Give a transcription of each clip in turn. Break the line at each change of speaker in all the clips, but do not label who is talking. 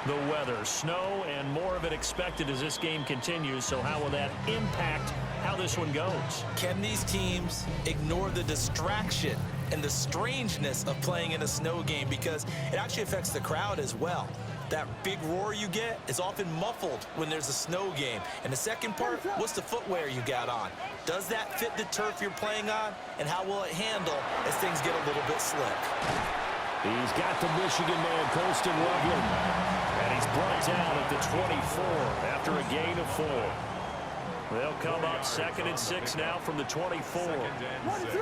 the weather. Snow and more of it expected as this game continues. So how will that impact how this one goes?
Can these teams ignore the distraction and the strangeness of playing in a snow game, because it actually affects the crowd as well? That big roar you get is often muffled when there's a snow game. And the second part, what's the footwear you got on? Does that fit the turf you're playing on? And how will it handle as things get a little bit slick?
He's got the Michigan man, Colston Loveland. And he's brought down at the 24 after a gain of 4. They'll come up 2nd and 6 now from the 24.
Second and 6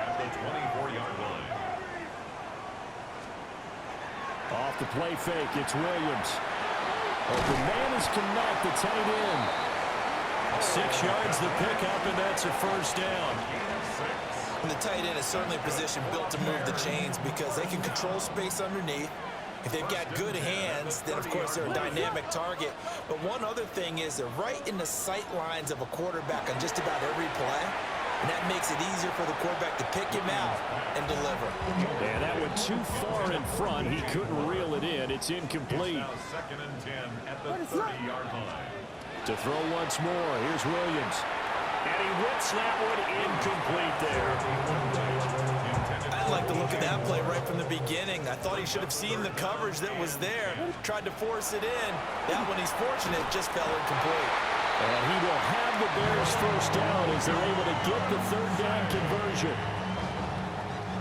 at the 24-yard line.
Off the play fake, it's Williams. Open man is Kmet, the tight end. 6 yards the pickup, and that's a first down.
And the tight end is certainly a position built to move the chains because they can control space underneath. If they've got good hands, then of course they're a dynamic target. But one other thing is they're right in the sight lines of a quarterback on just about every play. And that makes it easier for the quarterback to pick him out and deliver.
And that went too far in front. He couldn't reel it in. It's incomplete.
It's now 2nd and 10 at the 30-yard line.
To throw once more, here's Williams. And he whips that one incomplete there.
I like the look of that play right from the beginning. I thought he should have seen the coverage that was there. Tried to force it in. That one, he's fortunate, just fell incomplete.
And he will have the Bears first down as they're able to get the 3rd down conversion.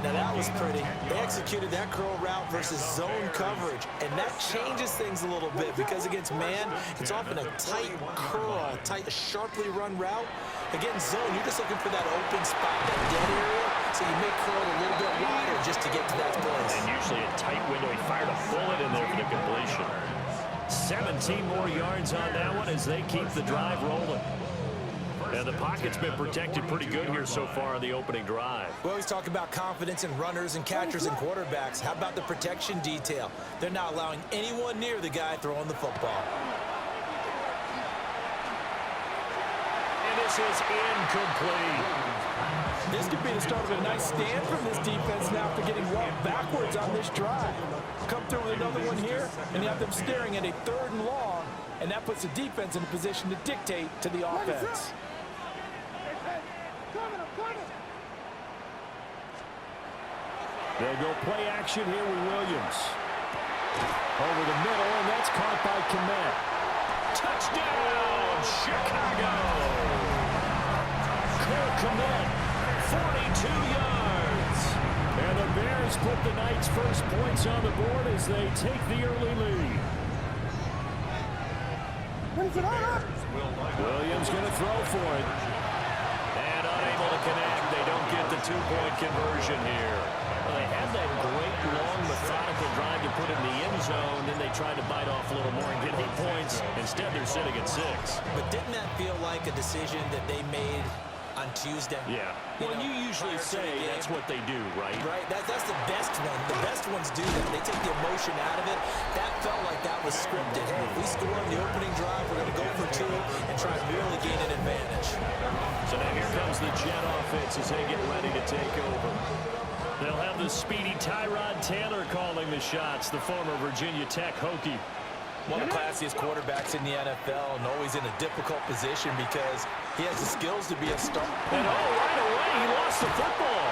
Now that was pretty. They executed that curl route versus zone coverage, and that changes things a little bit because against man, it's often a tight curl, a sharply run route. Against zone, you're just looking for that open spot, that dead area, so you may curl a little bit wider just to get to that place.
And usually a tight window. He fired a bullet in there for the completion. 17 more yards on that one as they keep the drive rolling. And the pocket's been protected pretty good here so far on the opening drive.
We always talk about confidence in runners and catchers and quarterbacks. How about the protection detail? They're not allowing anyone near the guy throwing the football.
And this is incomplete.
This could be the start of a nice stand from this defense now after getting walked backwards on this drive. Come through with another one here, and you have them staring at a 3rd and long, and that puts the defense in a position to dictate to the offense.
They'll go play action here with Williams. Over the middle, and that's caught by Kmet. Touchdown, Chicago! Cole Kmet, 42 yards. And the Bears put the Knights' first points on the board as they take the early lead. Williams going to throw for it. And unable to connect. They don't get the 2-point conversion here. Well, they had that great, long, methodical drive to put in the end zone. Then they tried to bite off a little more and get 8 points. Instead, they're sitting at 6.
But didn't that feel like a decision that they made on Tuesday?
Yeah. Well, you usually say that's what they do, right?
Right. That's the best one. The best ones do that. They take the emotion out of it. That felt like that was scripted. Hey, if we score on the opening drive, we're going to go for 2 and try and really gain an advantage.
So now here comes the Jet offense as they get ready to take over. They'll have the speedy Tyrod Taylor calling the shots, the former Virginia Tech Hokie.
One of the classiest quarterbacks in the NFL and always in a difficult position because he has the skills to be a star.
And right away, he lost the football.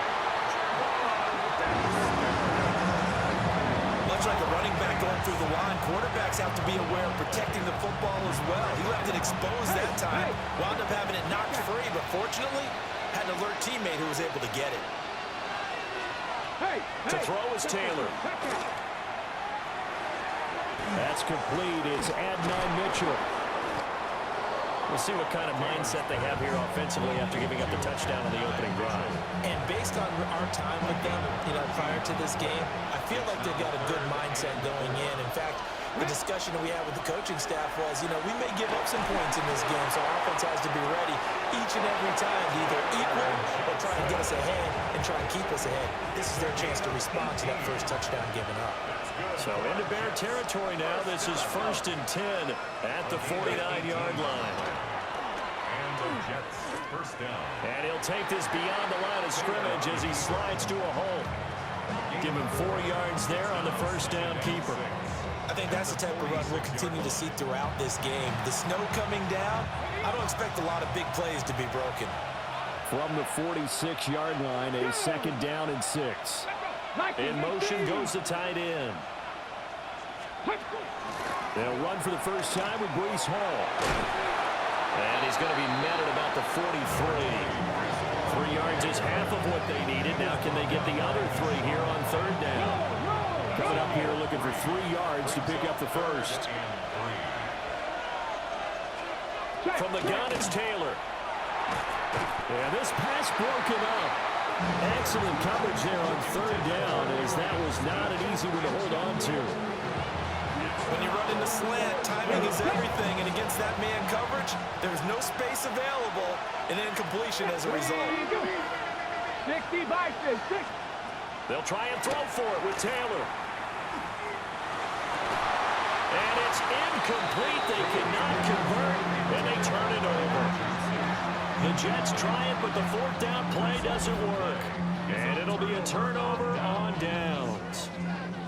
Much like a running back going through the line, quarterbacks have to be aware of protecting the football as well. He left it exposed that time, wound up having it knocked free, but fortunately, had an alert teammate who was able to get it.
To throw is Taylor. That's complete. It's Adnan Mitchell. We'll see what kind of mindset they have here offensively after giving up the touchdown on the opening drive.
And based on our time with them, prior to this game, I feel like they've got a good mindset going in. In fact, the discussion that we had with the coaching staff was, we may give up some points in this game, so our offense has to be ready each and every time to either equal or try and get us ahead and try and keep us ahead. This is their chance to respond to that first touchdown given up.
So into Bear territory now. This is 1st and 10 at the 49-yard line.
And the Jets first down.
And he'll take this beyond the line of scrimmage as he slides to a hole. Give him 4 yards there on the first down keeper.
I think that's the type of run we'll continue to see throughout this game. The snow coming down, I don't expect a lot of big plays to be broken.
From the 46-yard line, a 2nd down and 6. In motion goes the tight end. They'll run for the first time with Breece Hall. And he's going to be met at about the 43. 3 yards is half of what they needed. Now can they get the other 3 here on 3rd down? Coming up here looking for 3 yards to pick up the first. From the gun, it's Taylor. And this pass broken up. Excellent coverage there on 3rd down, as that was not an easy one to hold on to.
When you run in the slant, timing is everything, and against that man coverage, there's no space available, and incompletion as a result.
65, 6.
They'll try and throw for it with Taylor. And it's incomplete. They cannot convert, and they turn it over. The Jets try it, but the 4th down play doesn't work. And it'll be a turnover on downs.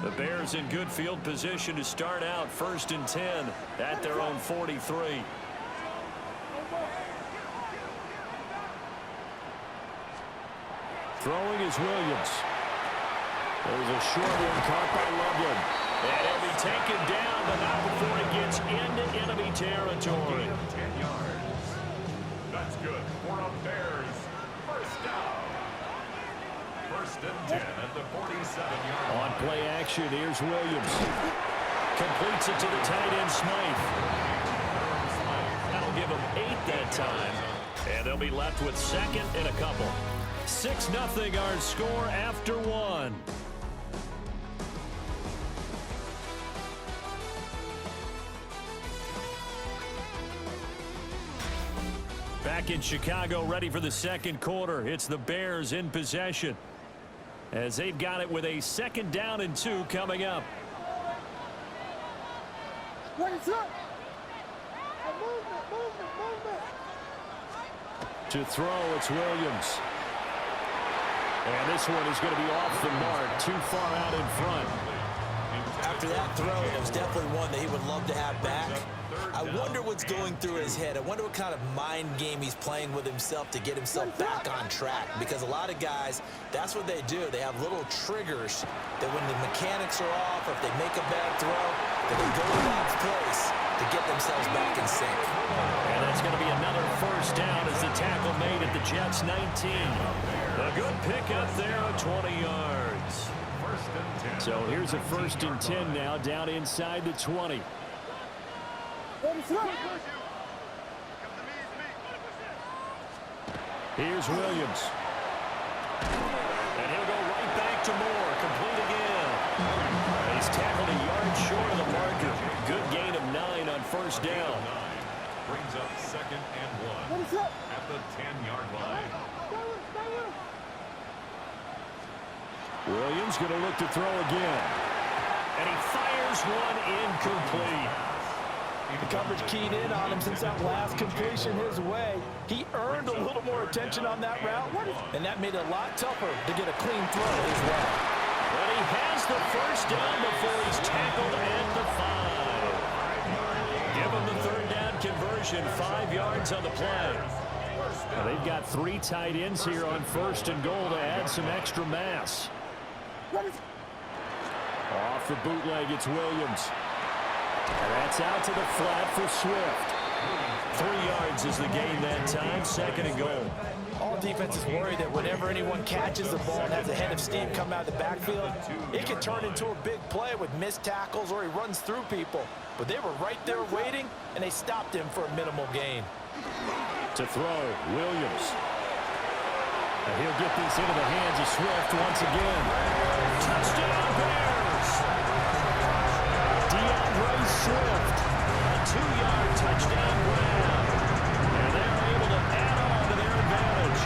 The Bears in good field position to start out 1st and 10 at their own 43. Throwing is Williams. There's a short one caught by Loveland. And he'll be taken down, but not before he gets into enemy territory.
10 yards. That's good for a Bears first down. 1st and 10 at the 47-yard line.
On play action, here's Williams. Completes it to the tight end, Smythe. That'll give them 8 that time. And they'll be left with 2nd and a couple. 6-0 our score after 1. Back in Chicago, ready for the 2nd quarter. It's the Bears in possession, as they've got it with a 2nd down and 2 coming up. To throw, it's Williams. And this one is going to be off the mark, too far out in front.
After that throw, it was definitely one that he would love to have back. I wonder what's going through his head. I wonder what kind of mind game he's playing with himself to get himself back on track. Because a lot of guys, that's what they do. They have little triggers that when the mechanics are off, or if they make a bad throw, that they go to that place to get themselves back in sync.
And that's going to be another 1st down as the tackle made at the Jets' 19. A good pickup there of 20 yards. So here's a 1st and 10 now, down inside the 20. Here's Williams. And he'll go right back to Moore. Complete again. He's tackled a yard short of the marker. Good gain of 9 on 1st down.
Brings up 2nd and 1 at the 10-yard line.
Williams going to look to throw again. And he fires one incomplete.
The coverage keyed in on him since that last completion his way. He earned a little more attention on that route, and that made it a lot tougher to get a clean throw his way.
But he has the 1st down before he's tackled at the 5. Give him the 3rd down conversion, 5 yards on the play. Well, they've got 3 tight ends here on 1st and goal to add some extra mass. Off the bootleg, it's Williams. And that's out to the flat for Swift. 3 yards is the gain that time, 2nd and goal.
All defenses worry that whenever anyone catches the ball and has a head of steam come out of the backfield, it can turn into a big play with missed tackles or he runs through people. But they were right there waiting, and they stopped him for a minimal gain.
To throw, Williams. And he'll get this into the hands of Swift once again. Touchdown, Bears! DeAndre Swift, a 2-yard touchdown grab. And they're able to add on to their advantage.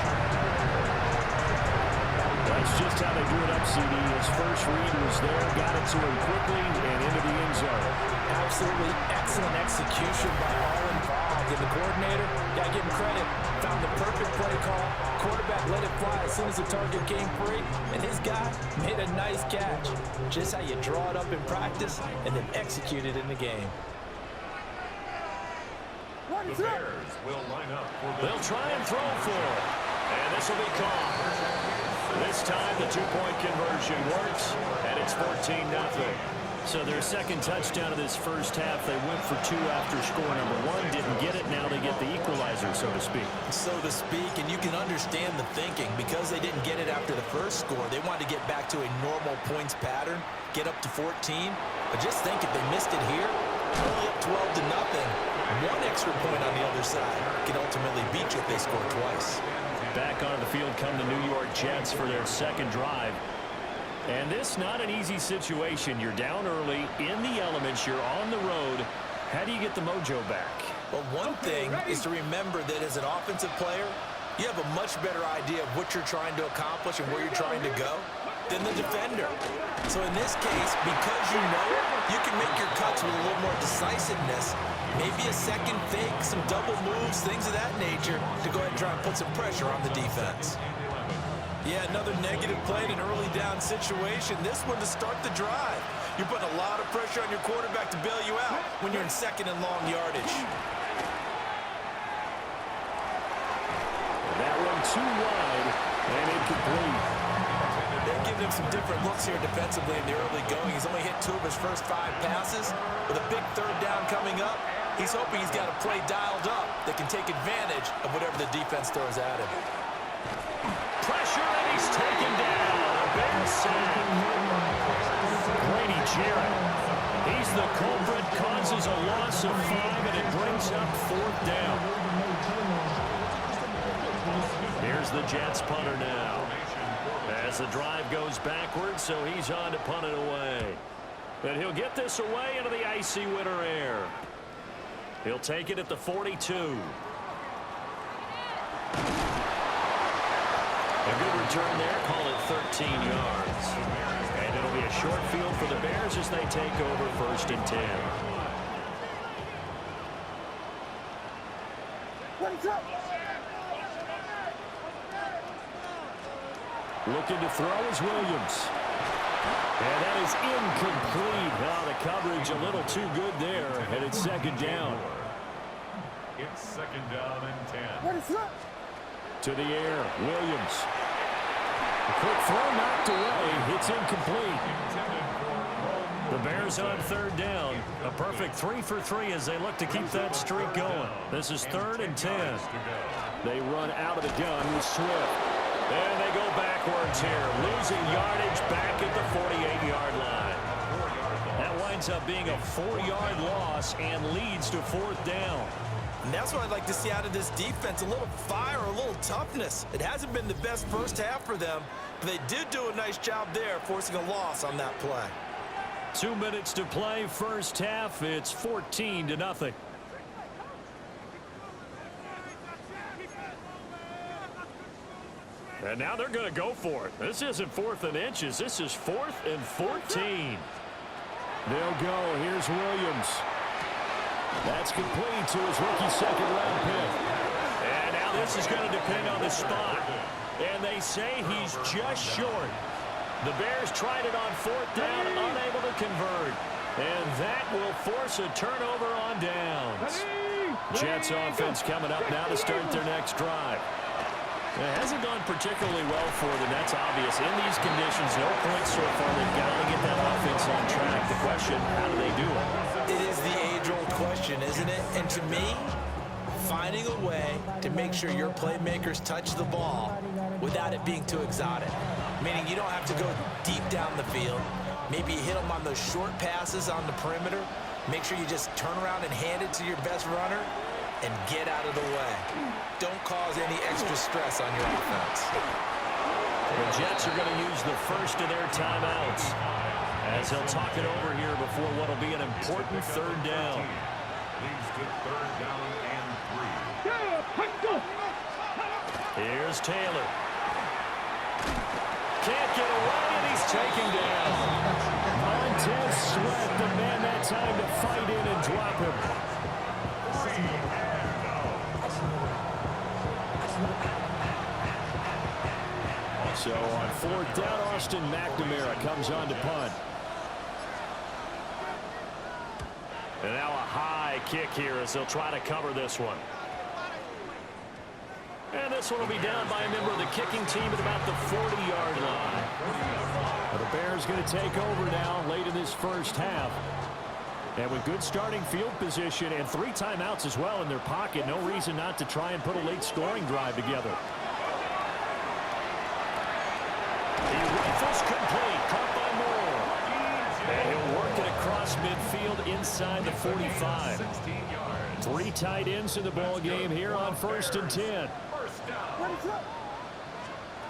That's just how they drew it up, CD. His first read was there, got it to him quickly and into the end zone.
Absolutely excellent execution by all involved. And the coordinator, got to give him credit. Found the perfect play call. Quarterback let it fly as soon as the target came free, and his guy made a nice catch. Just how you draw it up in practice and then execute it in the game.
The Bears will line up for the...
They'll try and throw for it. And this will be caught. This time the two-point conversion works, and it's 14-0. So their second touchdown of this first half, they went for two after score number one. Didn't get it. Now they get the equalizer, so to speak.
So to speak, and you can understand the thinking. Because they didn't get it after the first score, they wanted to get back to a normal points pattern, get up to 14. But just think, if they missed it here, only up 12-0. One extra point on the other side can ultimately beat you if they score twice.
Back onto the field come the New York Jets for their second drive. And this not an easy situation. You're down early, in the elements, you're on the road. How do you get the mojo back?
Well, one thing is to remember that as an offensive player, you have a much better idea of what you're trying to accomplish and where you're trying to go than the defender. So in this case, because you know it, you can make your cuts with a little more decisiveness. Maybe a second fake, some double moves, things of that nature to go ahead and try and put some pressure on the defense. Yeah, another negative play in an early down situation. This one to start the drive. You're putting a lot of pressure on your quarterback to bail you out when you're in second and long yardage.
That one too wide and incomplete.
They're giving him some different looks here defensively in the early going. He's only hit 2 of his first 5 passes. With a big third down coming up, he's hoping he's got a play dialed up that can take advantage of whatever the defense throws at him.
Pressure, and he's taken down. A big sack. Grady Jarrett. He's the culprit, causes a loss of 5, and it brings up 4th down. Here's the Jets punter now. As the drive goes backwards, so he's on to punt it away. And he'll get this away into the icy winter air. He'll take it at the 42. A good return there, call it 13 yards. And it'll be a short field for the Bears as they take over 1st and 10. Looking to throw is Williams. And that is incomplete. Oh, the coverage a little too good there, and it's 2nd down.
It's 2nd down and 10.
To the air, Williams. A quick throw knocked away. It's incomplete. The Bears on 3rd down. A perfect 3 for 3 as they look to keep that streak going. This is 3rd and 10. They run out of the gun with Swift. And they go backwards here. Losing yardage back at the 48-yard line. That winds up being a 4-yard loss and leads to 4th down.
And that's what I'd like to see out of this defense, a little fire, a little toughness. It hasn't been the best first half for them, but they did do a nice job there, forcing a loss on that play.
2 minutes to play, first half. It's 14-0. And now they're going to go for it. This isn't 4th and inches. This is 4th and 14. They'll go. Here's Williams. That's complete to his rookie 2nd-round pick. And now this is going to depend on the spot. And they say he's just short. The Bears tried it on 4th down, unable to convert. And that will force a turnover on downs. Jets offense coming up now to start their next drive. It hasn't gone particularly well for them. That's obvious. In these conditions, no points so far. They've got to get that offense on track. The question, how do they do it?
It is the age-old question, isn't it? And to me, finding a way to make sure your playmakers touch the ball without it being too exotic. Meaning you don't have to go deep down the field. Maybe you hit them on those short passes on the perimeter. Make sure you just turn around and hand it to your best runner and get out of the way. Don't cause any extra stress on your offense.
The Jets are going to use the first of their timeouts as they'll talk it over here before what will be an important 3rd down.
Leads to 3rd down and 3.
Here's Taylor. Can't get away, and he's taken down. Montez Sweat, the man that time to fight in and drop him. fourth down, Austin McNamara comes on to punt. And now a high kick here as they'll try to cover this one. And this one will be down by a member of the kicking team at about the 40-yard line. Well, the Bears going to take over now late in this first half. And with good starting field position and 3 timeouts as well in their pocket, no reason not to try and put a late scoring drive together. He rifles complete, caught by Moore. And he'll work it across midfield inside the 45. 3 tight ends in the ball game here on 1st and 10.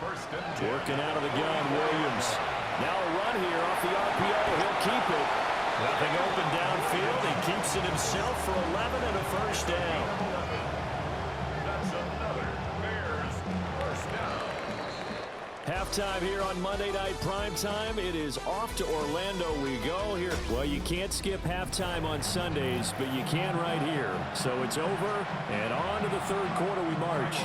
Working out of the gun, Williams. Now a run here off the RPO. He'll keep it. Nothing open downfield. He keeps it himself for 11 and a first down.
That's another Bears first down.
Halftime here on Monday Night Primetime. It is off to Orlando we go here. Well, you can't skip halftime on Sundays, but you can right here. So it's over, and on to the third quarter we march.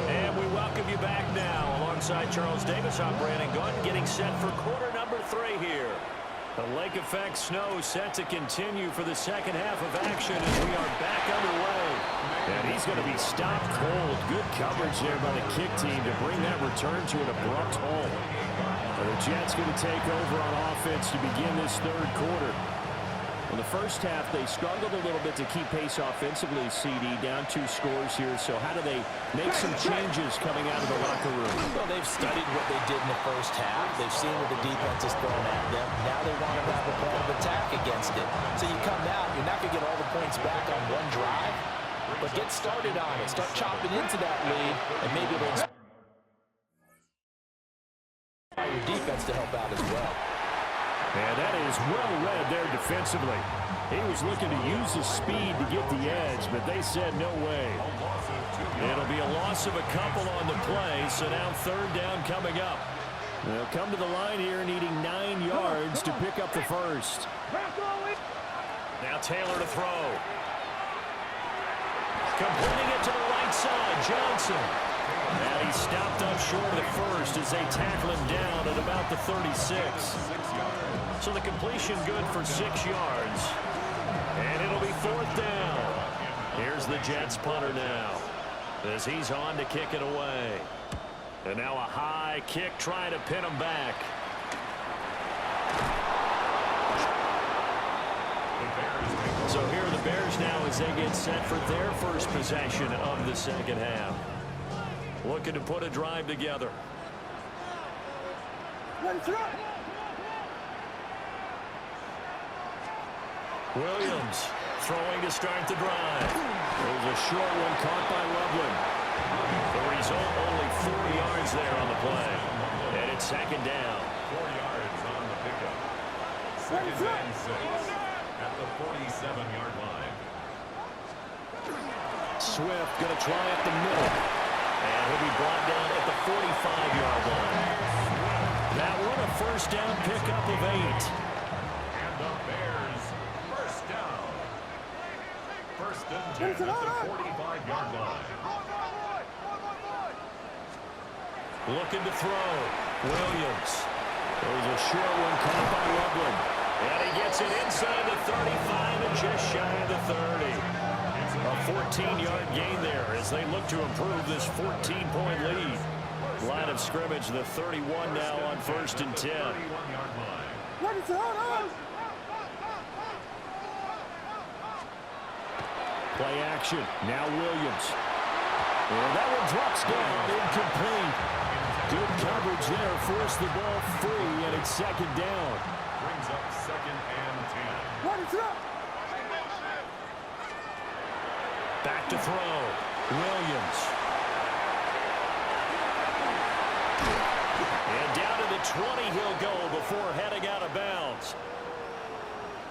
And we welcome you back now. Alongside Charles Davis, I'm Brandon Gunn, getting set for quarter number 3 here. The lake effect snow set to continue for the second half of action as we are back underway. And he's going to be stopped cold. Good coverage there by the kick team to bring that return to an abrupt halt. The Jets going to take over on offense to begin this third quarter. In the first half, they struggled a little bit to keep pace offensively, CD, down 2 scores here. So how do they make some changes coming out of the locker room?
Well, they've studied what they did in the first half. They've seen what the defense is throwing at them. Now they want to have a plan of attack against it. So you come out, you're not going to get all the points back on one drive, but get started on it. Start chopping into that lead, and maybe it'll inspire your defense to help out as well.
And that is well read there defensively. He was looking to use his speed to get the edge, but they said no way. It'll be a loss of a couple on the play, so now third down coming up. They'll come to the line here needing 9 yards to pick up the first. Now Taylor to throw. Completing it to the right side, Johnson. And he stopped up short of the first as they tackle him down at about the 36. So the completion good for 6 yards. And it'll be 4th down. Here's the Jets punter now as he's on to kick it away. And now a high kick trying to pin him back. So here are the Bears now as they get set for their first possession of the second half. Looking to put a drive together. Williams throwing to start the drive. There's a short one caught by Loveland. The result, only 4 yards there on the play. And it's second down.
4 yards on the pickup. Second and 6 at the 47-yard line.
Swift going to try up the middle. And he'll be brought down at the 45-yard line. That one a first down pickup of 8.
And the Bears first down. First and 10 at the 45-yard line.
Looking to throw. Williams. There's a short one caught by Loveland. And he gets it inside the 35 and just shy of the 30. A 14-yard gain there as they look to improve this 14-point lead. Line of scrimmage, the 31 now on 1st and 10. Play action. Now Williams. And that one drops down, incomplete. Good coverage there, forced the ball free, and it's second down.
Brings up second and 10.
Back to throw. Williams. And down to the 20 he'll go before heading out of bounds.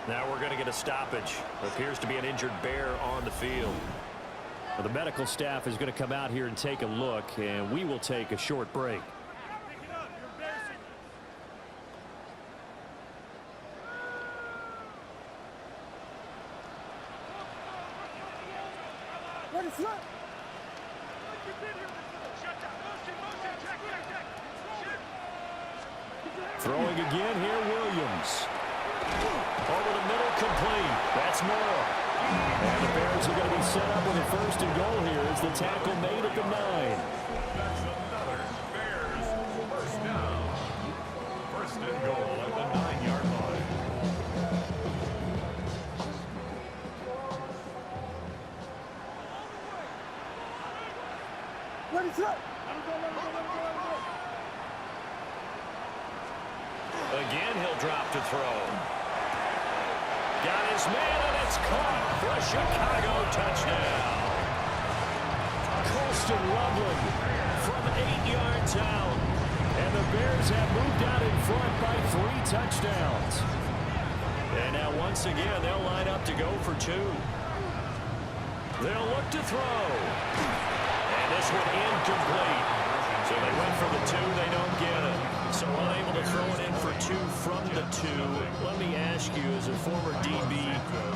Now we're going to get a stoppage. Appears to be an injured Bear on the field. Well, the medical staff is going to come out here and take a look, and we will take a short break.
What is that?
Throwing again here, Williams. Over the middle, complete. That's more. And the Bears are going to be set up with a first and goal here as the tackle made at the 9.
That's another Bears first down. First and goal at the 9-yard line.
Ready, set.
Again, he'll drop to throw. Got his man, and it's caught for a Chicago touchdown. Colston Loveland from 8 yards out. And the Bears have moved out in front by 3 touchdowns. And now once again, they'll line up to go for 2. They'll look to throw. And this one incomplete. So they went for the 2, they don't get it. So unable to throw it in for 2 from the 2. Let me ask you, as a former DB,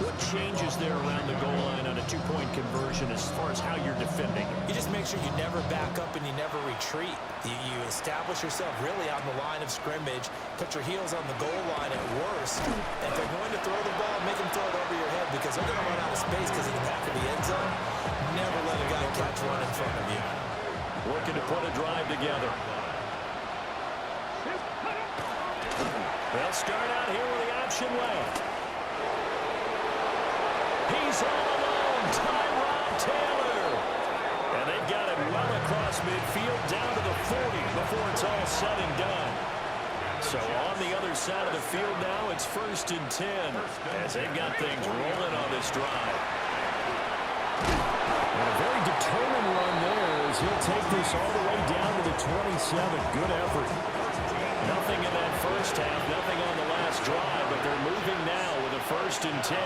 what changes there around the goal line on a 2-point conversion as far as how you're defending?
You just make sure you never back up and you never retreat. You establish yourself really on the line of scrimmage, put your heels on the goal line at worst. If they're going to throw the ball, make them throw it over your head because they're going to run out of space because of the back of the end zone. Never let a guy catch one in front of you.
Looking to put a drive together. They'll start out here with the option left. He's all alone, Tyrod Taylor. And they've got it well across midfield down to the 40 before it's all said and done. So on the other side of the field now, it's 1st and 10 as they've got things rolling on this drive. And a very determined run there as he'll take this all the way down to the 27. Good effort. Nothing in that first half, nothing on the last drive, but they're moving now with a 1st and 10.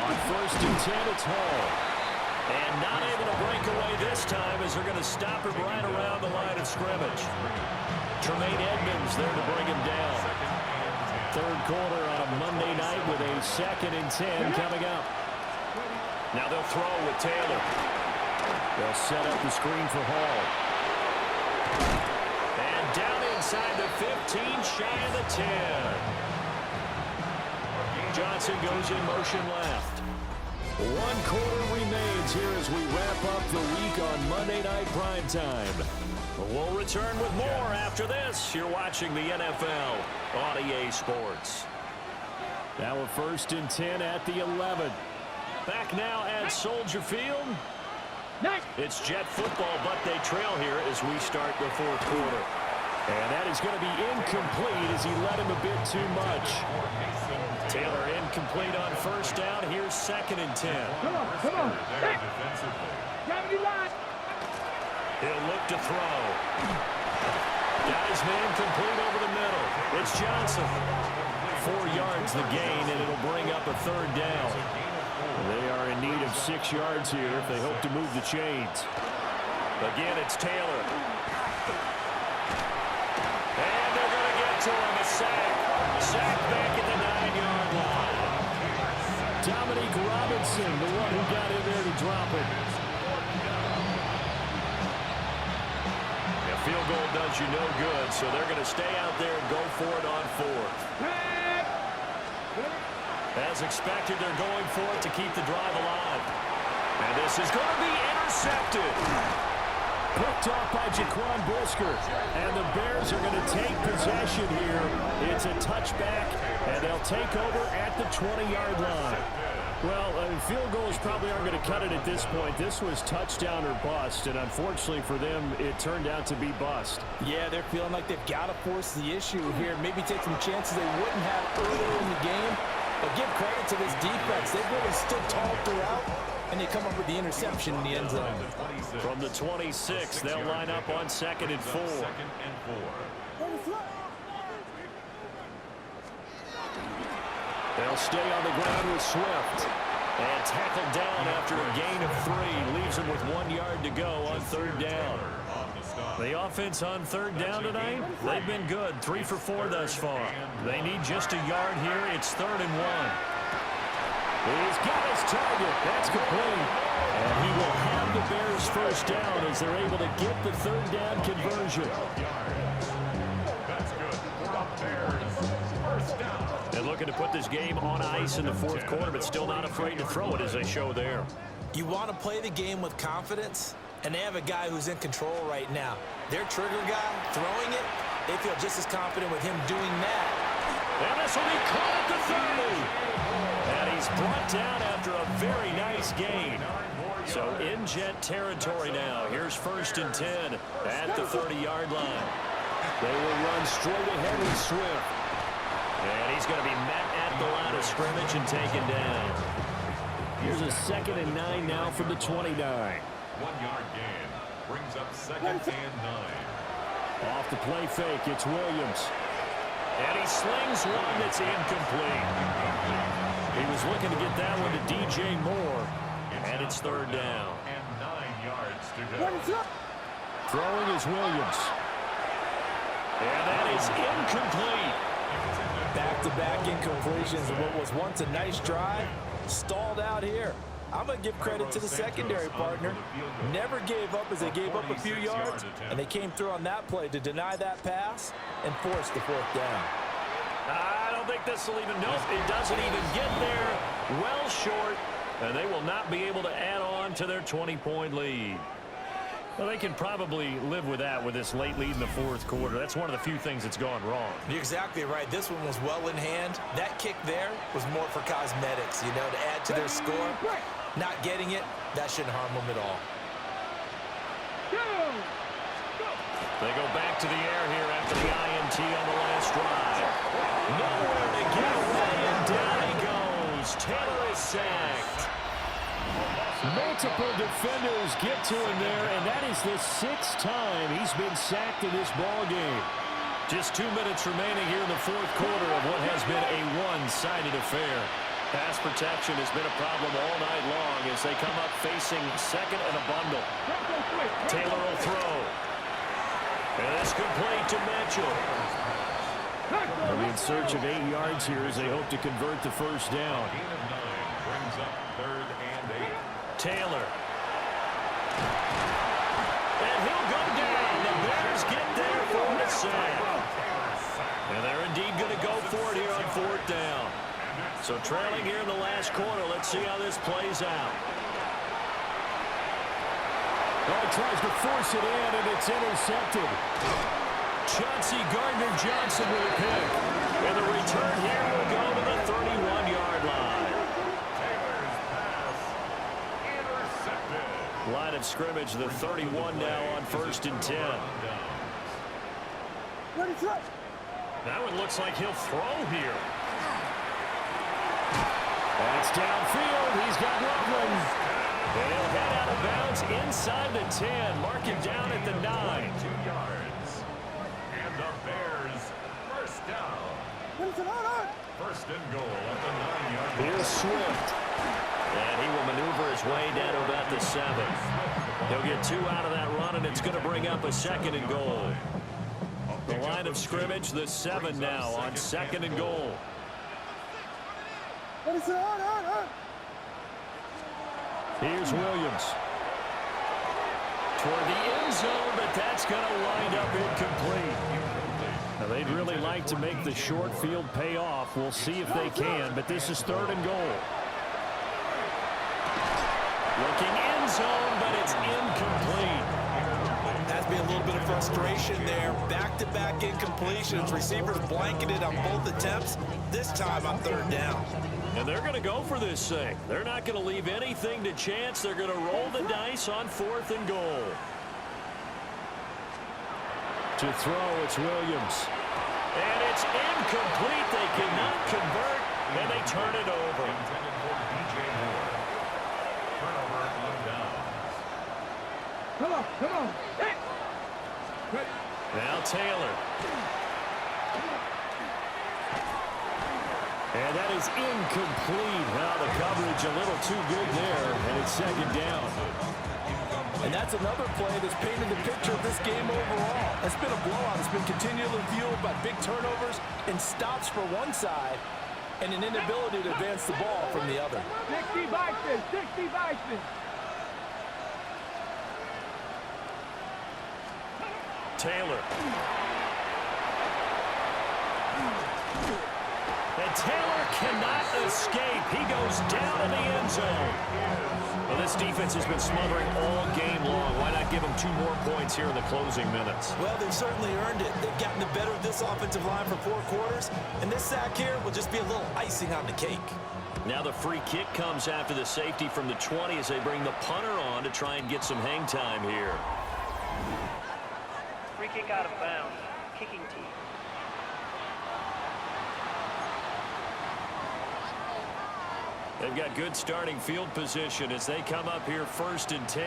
On 1st and 10, it's Hall. And not able to break away this time as they're going to stop him right around the line of scrimmage. Tremaine Edmonds there to bring him down. 3rd quarter on a Monday night with a 2nd and 10 coming up. Now they'll throw with Taylor. They'll set up the screen for Hall. And down inside the 15, shy of the 10. Johnson goes in motion left. 1 quarter remains here as we wrap up the week on Monday Night Primetime. We'll return with more after this. You're watching the NFL on EA Sports. Now a 1st and 10 at the 11. Back now at Soldier Field. It's Jet football, but they trail here as we start the 4th quarter. And that is going to be incomplete as he led him a bit too much. Taylor incomplete on 1st down. Here's 2nd and 10.
Come on. Gravity line.
He'll look to throw. Got his man complete over the middle. It's Johnson. 4 yards the gain, and it'll bring up a 3rd down. They are in need of 6 yards here if they hope to move the chains. Again, it's Taylor. And they're going to get to him. A sack. Sack back at the 9-yard line. Dominique Robinson, the one who got in there to drop it. The field goal does you no good, so they're going to stay out there and go for it on 4th. As expected, they're going for it to keep the drive alive. And this is going to be intercepted. Picked off by Jaquan Brisker. And the Bears are going to take possession here. It's a touchback, and they'll take over at the 20-yard line. Well, field goals probably aren't going to cut it at this point. This was touchdown or bust, and unfortunately for them, it turned out to be bust.
Yeah, they're feeling like they've got to force the issue here. Maybe take some chances they wouldn't have earlier in the game. But give credit to this defense. They've really stood tall throughout, and they come up with the interception in the end zone.
From the 26, they'll line up on 2nd and 4. They'll stay on the ground with Swift. And tackled down after a gain of 3. Leaves them with 1 yard to go on 3rd down. The offense on 3rd down tonight, they've been good. 3 for 4 thus far. They need just a yard here. It's 3rd and 1. He's got his target. That's complete. And he will have the Bears 1st down as they're able to get the 3rd down conversion. Looking to put this game on ice in the fourth quarter, but still not afraid to throw it as they show there.
You want to play the game with confidence, and they have a guy who's in control right now. Their trigger guy throwing it, they feel just as confident with him doing that.
And this will be caught at the 30. And he's brought down after a very nice gain. So in Jet territory now. Here's 1st and 10 at the 30-yard line. They will run straight ahead with Swift. And he's going to be met at the line of scrimmage and taken down. Here's a 2nd and 9 now from the 29.
1 yard gain. Brings up 2nd and 9.
Off the play fake, it's Williams. And he slings one that's incomplete. He was looking to get that one to DJ Moore. And it's 3rd down.
And 9 yards to go.
Throwing is Williams. And that is incomplete.
Back-to-back incompletions of what was once a nice drive, stalled out here. I'm going to give credit to the secondary partner. Never gave up as they gave up a few yards, and they came through on that play to deny that pass and force the 4th down.
I don't think this will even, nope, it doesn't even get there. Well short, and they will not be able to add on to their 20-point lead. Well, they can probably live with that with this late lead in the fourth quarter. That's one of the few things that's gone wrong.
You're exactly right. This one was well in hand. That kick there was more for cosmetics, you know, to add to their score. Not getting it, that shouldn't harm them at all.
They go back to the air here after the INT on the last drive. Nowhere to get away, and down he goes. Taylor is sacked. Multiple defenders get to him there, and that is the 6th time he's been sacked in this ball game. Just 2 minutes remaining here in the fourth quarter of what has been a one-sided affair. Pass protection has been a problem all night long as they come up facing 2nd and a bundle. Taylor will throw. And it's complete to Mitchell. They'll be in search of 8 yards here as they hope to convert the 1st down.
Gain of 9 brings up 3rd and 8.
Taylor. And he'll go down. The Bears get there for the sack. And they're indeed going to go for it here on 4th down. So trailing here in the last quarter. Let's see how this plays out. Oh, he tries to force it in, and it's intercepted. Chauncey Gardner-Johnson with a pick. And the return here will go to the 31-yard line. Line of scrimmage, the 31 now on 1st and 10. That one looks like he'll throw here. That's downfield. He's got Loveland. And he'll head out of bounds inside the 10. Mark him down at the 9.
2 yards. And the Bears, 1st down. 1st and goal at the 9-yard line.
Here's Swift. And he will maneuver his way down to about the 7. He'll get 2 out of that run, and it's going to bring up a 2nd and goal. The line of scrimmage, the 7 now on 2nd and goal. Here's Williams. Toward the end zone, but that's going to wind up incomplete. Now, they'd really like to make the short field pay off. We'll see if they can, but this is 3rd and goal. Looking end zone, but it's incomplete.
Has been a little bit of frustration there. Back-to-back incompletions. Receivers blanketed on both attempts. This time on 3rd down.
And they're going to go for this thing. They're not going to leave anything to chance. They're going to roll the dice on 4th and goal. To throw, it's Williams. And it's incomplete. They cannot convert, and they turn it over.
Intended for DJ Moore. Turnover on downs.
Come on. Hey.
Now Taylor. And that is incomplete. Now the coverage a little too good there, and it's 2nd down.
And that's another play that's painted the picture of this game overall. It's been a blowout. It's been continually fueled by big turnovers and stops for one side and an inability to advance the ball from the other.
60 Bison.
Taylor. And Taylor cannot escape. He goes down in the end zone. Well, this defense has been smothering all game long. Why not give them 2 more points here in the closing minutes?
Well, they've certainly earned it. They've gotten the better of this offensive line for 4 quarters, and this sack here will just be a little icing on the cake.
Now the free kick comes after the safety from the 20 as they bring the punter on to try and get some hang time here.
Free kick out of bounds. Kicking team.
They've got good starting field position as they come up here 1st and 10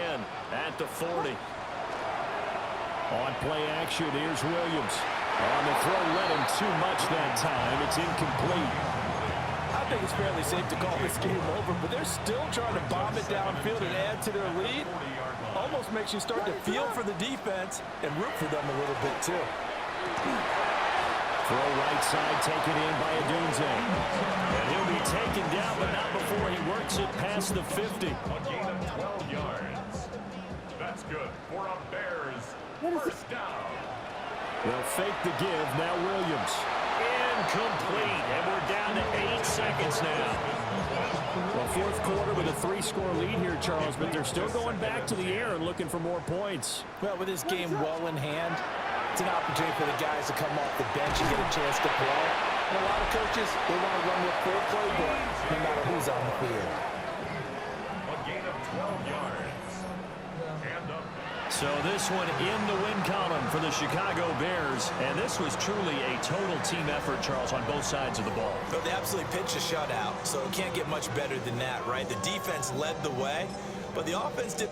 at the 40. On play action, here's Williams. On the throw, led him too much that time. It's incomplete.
I think it's fairly safe to call this game over, but they're still trying to bomb it downfield and add to their lead. Almost makes you start to feel for the defense and root for them a little bit, too.
Throw right side, taken in by Adunze. And he'll be taken down, but not before he works it past the 50.
A gain of 12 yards. That's good for a Bears first down.
They'll fake the give. Now Williams. Incomplete. And we're down to 8 seconds now.
Well, 4th quarter with a 3-score lead here, Charles, but they're still going back to the air and looking for more points.
Well, with this game well in hand, it's an opportunity for the guys to come off the bench and get a chance to play. And a lot of coaches, they want to run their full playbook no matter who's on the field.
A gain of 12 yards. And up.
So this one in the win column for the Chicago Bears. And this was truly a total team effort, Charles, on both sides of the ball.
But they absolutely pitched a shutout, so it can't get much better than that, right? The defense led the way, but the offense did